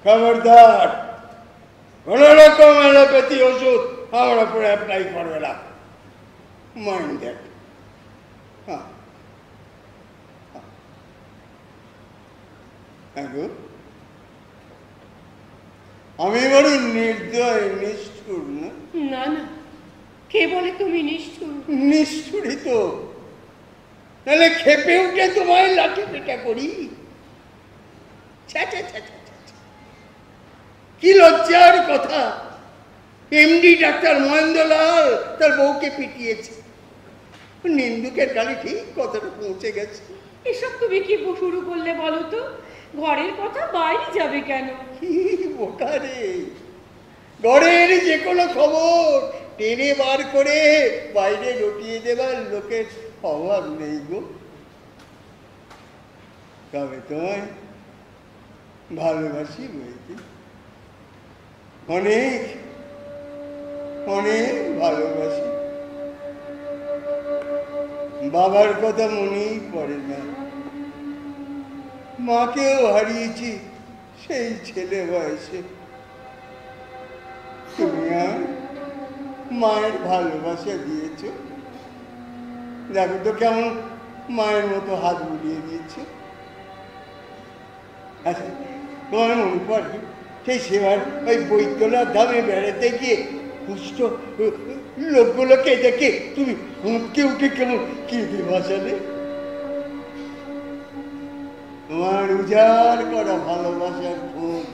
খবরদার কোন রকম অ্যালোপ্যাথি ওষুধ আমার উপরে অ্যাপ্লাই করবে না। Mind that. আমি বড় নির্দয়, নিষ্ঠুর না? না না, কে বলে তুমি নিষ্ঠুর? নিষ্ঠুরই তো, তাহলে খেপে উঠে তোমায় লাঠি পেটা করি। কি লজ্জার কথা! এমডি ডাক্তার মহেন্দ্রলাল তার বউকে পিটিয়েছে। নিন্দুকের গালি ঠিক কতটা পৌঁছে গেছে। এসব তুমি কি শুরু করলে বলো তো? ঘরের কথা বাইরে যাবে কেন? বোকারে, ঘরের যে কোনো খবর টেনে বার করে বাইরে রটিয়ে দেবার লোকের অভাব নেই গো। তবে তোমায় ভালোবাসি বইতে, অনেক অনেক ভালোবাসি। বাবার কথা মনেই পড়ে না। মাকেও হারিয়েছি সেই ছেলে বয়সে। তুমি আর মায়ের ভালোবাসা দিয়েছ, দেখো তো কেমন মায়ের মতো হাত বুলিয়ে দিয়েছে। আচ্ছা, তোমার মনে পড়ে সেই সেবার ওই বৈদ্যনাথ ধামে বেড়াতে গিয়ে পুষ্ট লোকগুলোকে দেখে তুমি হুঁকে উঠে কেমন কেঁদে বাঁচালে? তোমার উজাড় করা ভালোবাসার খোঁজ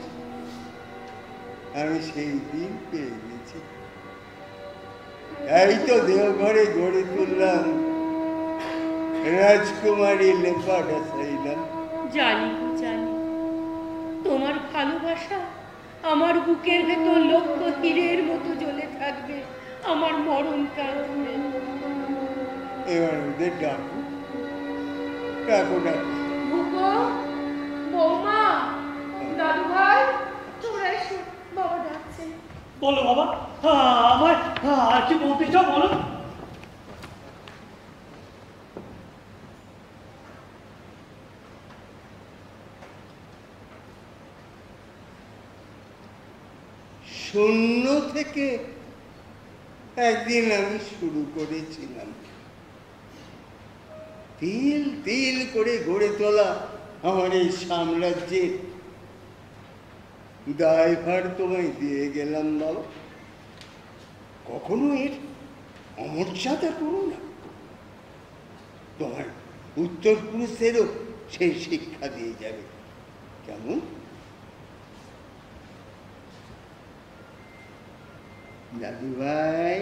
আমি সেই দিন পেয়ে গেছি। এই তো দেওঘরে গড়ে তুললাম রাজকুমারী লেপাটা চাইলাম। জানি জানি, তোমার ভালোবাসা আমার বুকের ভেতর লক্ষ তীরের মতো জ্বলে থাকবে আমার মরণ কালে। এবার ওদের ডাকো, ডাকো ডাকো। বৌমা, দাদু ভাই, তোমরা এসো, বাবা ডাকছে। বলো বাবা, আমার আর কি বলতে চাও বলো। শূন্য থেকে একদিন আমি শুরু করেছিলাম তিল তিল করে গড়ে তোলা আমার এই সাম্রাজ্যের দায়ভার তোমায় দিয়ে গেলাম বাবা। কখনো এর অমর্যাদা করো না। তোমার উত্তর পুরুষেরও সেই শিক্ষা দিয়ে যাবে। কেমন? দাদু ভাই,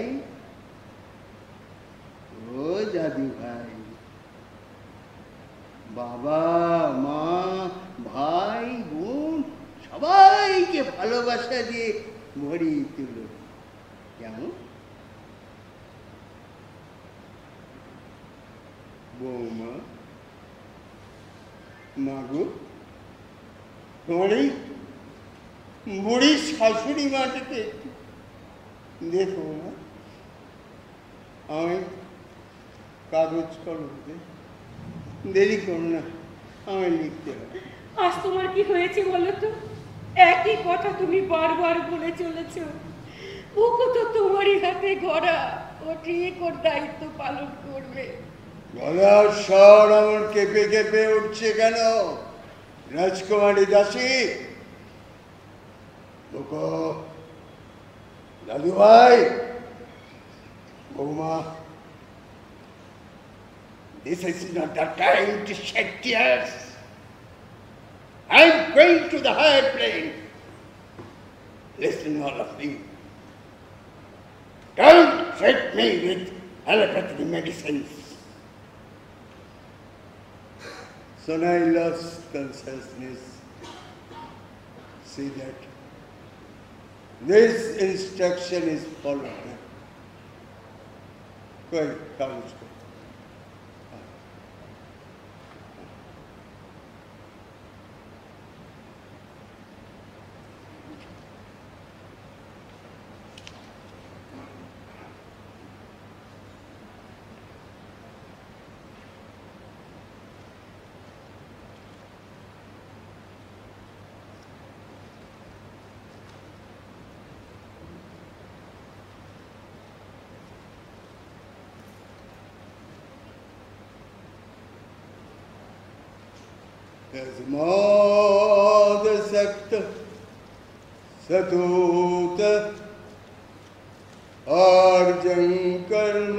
ও দাদু ভাই, বাবা মা ভাই বোন সবাইকে ভালোবাসা দিয়ে ভরিয়ে তুলো। কেমন? বৌমা, মাগো, তোমার এই বুড়ি শাশুড়ি মাটাকে একটু দেখো না। আমি কাগজ কলমে দেরি করো না, আমি লিখতে হবে। আজ তোমার কি হয়েছে বলো তো? একই কথা তুমি বারবার বলে চলেছ। বুকু তো তোমারই হাতে গড়া, ও ঠিক ওর দায়িত্ব পালন করবে। গলার স্বর আমার কেঁপে কেঁপে উঠছে কেন? রাজকুমারী দাসী, দাদু ভাই, বৌমা, this is not the time to shed tears. I'm going to the higher plane. Listen, all of you. Don't treat me with allopathic medicines. So I lost consciousness. See that? This instruction is followed. Quick, come. यस्मादसक्त सतोत आर्जं कर्म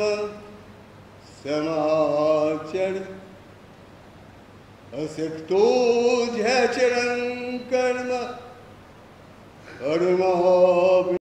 समाचर असक्तो झचरं कर्म कर्म